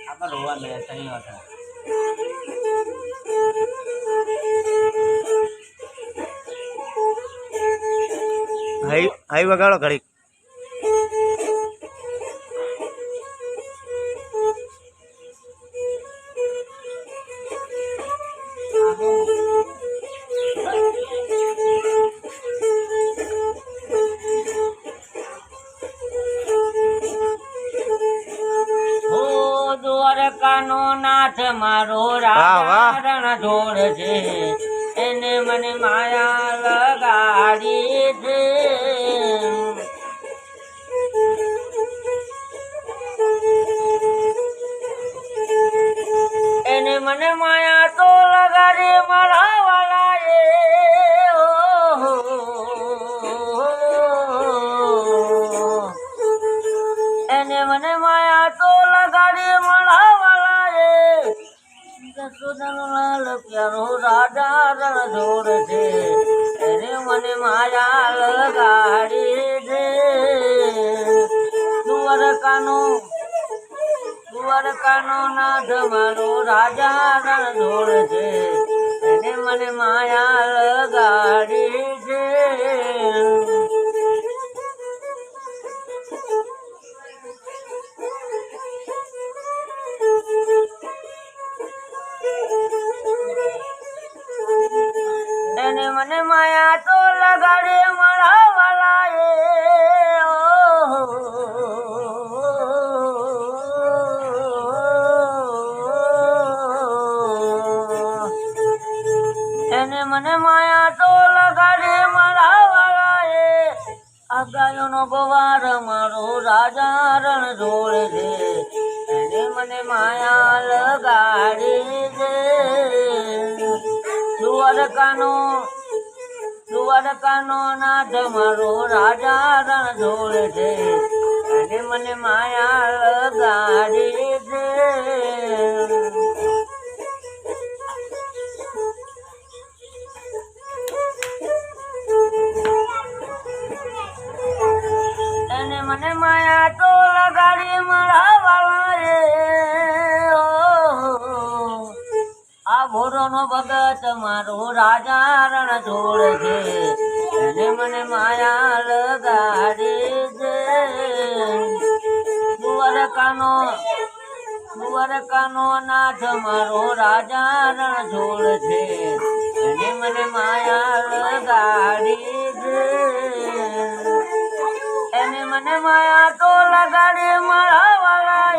આપણે રોવા નહીં તઈ વાત હાઈ વગાડો ઘડીક. દ્વારકાનો નાથ મારો રાજા રણ જોડ છે એને મને માયા લગાડી છે. એને મને માયા તો લગાડી મારા વાલા એને મને માયા તો લગાડી મારા વાલા લાલ પ્યારો રાજા રણ જોડ છે એને મને માયા લગાડી છે. દ્વારકાનો નાથ મારો રાજા રણ જોડ છે એને મને માયા લગાડી છે. એને મને માયા તો લગાડે મારા વાલા એને મને માયા તો લગાડે મારા વાલા આ ગાયોનો ગવાર મારો રાજા રણ જોડ છે એને મને માયા લગાડી છે. દ્વારકાનો નાથ મારો રાજા રણ જોડ છે અને મને માયા લગાડી છે. એને મને માયા તો લગાડી મારા વાલા આ ભોરોનો ભગત મારો રાજા રણ જોડ છે એને મને માયા લગાડી છે. દ્વારકાનો નાથ મારો રાજા રણ જોડ છે એને મને માયા લગાડી છે. એને મને માયા તો લગાડી મારા વાલા